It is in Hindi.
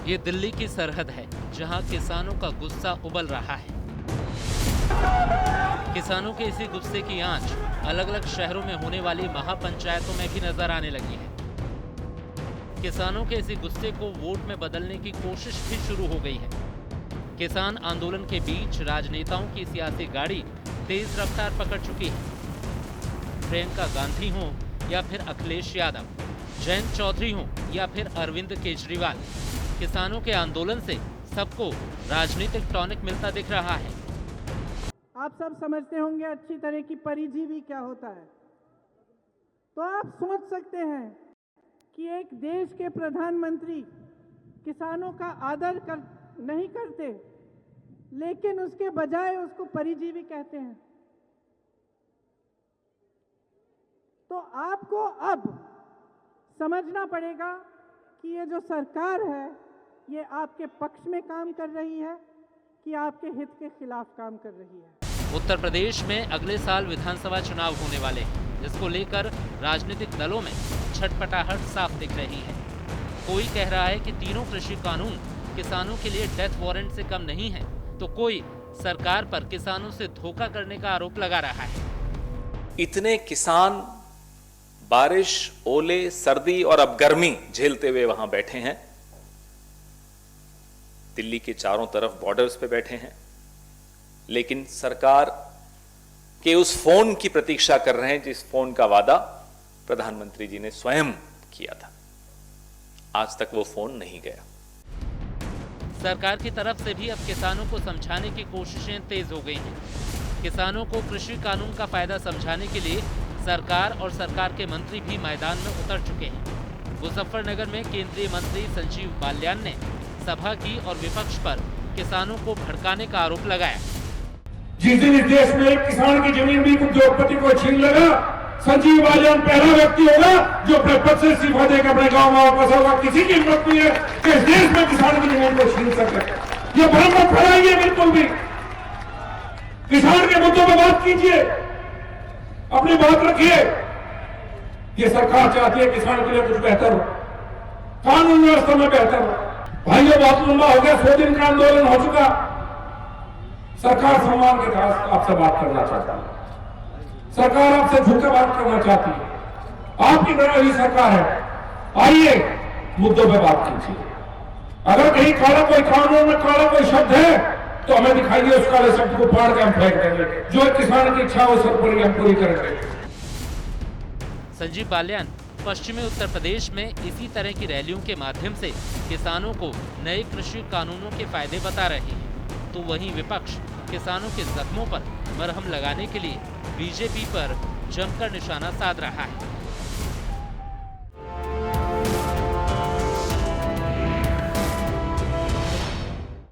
ये दिल्ली की सरहद है जहां किसानों का गुस्सा उबल रहा है। किसानों के इसी गुस्से की आंच अलग अलग शहरों में होने वाली महापंचायतों में भी नजर आने लगी है। किसानों के इसी गुस्से को वोट में बदलने की कोशिश भी शुरू हो गई है। किसान आंदोलन के बीच राजनेताओं की सियासी गाड़ी तेज रफ्तार पकड़ चुकी है। प्रियंका गांधी हो या फिर अखिलेश यादव, जयंत चौधरी हो या फिर अरविंद केजरीवाल, किसानों के आंदोलन से सबको राजनीतिक टॉनिक मिलता दिख रहा है। आप सब समझते होंगे अच्छी तरह की परिजीवी क्या होता है, तो आप सोच सकते हैं कि एक देश के प्रधानमंत्री किसानों का आदर नहीं करते, लेकिन उसके बजाय उसको परिजीवी कहते हैं। तो आपको अब समझना पड़ेगा कि ये जो सरकार है ये आपके पक्ष में काम कर रही है कि आपके हित के खिलाफ काम कर रही है। उत्तर प्रदेश में अगले साल विधानसभा चुनाव होने वाले हैं, जिसको लेकर राजनीतिक दलों में छटपटाहट साफ दिख रही है। कोई कह रहा है कि तीनों कृषि कानून किसानों के लिए डेथ वारंट से कम नहीं है, तो कोई सरकार पर किसानों से धोखा करने का आरोप लगा रहा है। इतने किसान बारिश, ओले, सर्दी और अब गर्मी झेलते हुए वहां बैठे हैं। दिल्ली के चारों तरफ बॉर्डर्स पे बैठे हैं, लेकिन सरकार के उस फोन की प्रतीक्षा कर रहे हैं जिस फोन का वादा प्रधानमंत्री जी ने स्वयं किया था। आज तक वो फोन नहीं गया। सरकार की तरफ से भी अब किसानों को समझाने की कोशिशें तेज हो गई हैं। किसानों को कृषि कानून का फायदा समझाने के लिए सरकार और सरकार के मंत्री भी मैदान में उतर चुके हैं। मुजफ्फरनगर में केंद्रीय मंत्री संजीव बाल्यान ने सभा की और विपक्ष पर किसानों को भड़काने का आरोप लगाया। जिस दिन इस देश में एक किसान की जमीन भी उद्योगपति को छीन लेगा, संजीव बाल्यान पहला व्यक्ति होगा जो अपने पद से इस्तीफा देकर अपने गांव में वापस होगा। किसी की हिम्मत नहीं है कि इस देश में किसान की जमीन को छीन सके। ये भ्रम मत फैलाइए, बिल्कुल भी। किसान के मुद्दों पर बात कीजिए, अपनी बात रखिए। ये सरकार चाहती है किसान के लिए कुछ बेहतर हो, कानून व्यवस्था में बेहतर हो। भाइयों, बहुत लंबा हो गया, 100 दिन का आंदोलन हो चुका। सरकार सम्मान के साथ आपसे बात करना चाहती है। सरकार आपसे झुककर बात करना चाहती है। आपकी तरह ही सरकार है। आइए मुद्दों पे बात कीजिए। अगर कहीं काला कोई कानून में काला कोई शब्द है तो हमें दिखाइए, उस काले शब्द को फाड़ के हम फेंक देंगे। जो किसान की इच्छा हो सब पूरी हम पूरी करेंगे। संजीव बाल्यान पश्चिमी उत्तर प्रदेश में इसी तरह की रैलियों के माध्यम से किसानों को नए कृषि कानूनों के फायदे बता रहे हैं, तो वहीं विपक्ष किसानों के जख्मों पर मरहम लगाने के लिए बीजेपी पर जमकर निशाना साध रहा है।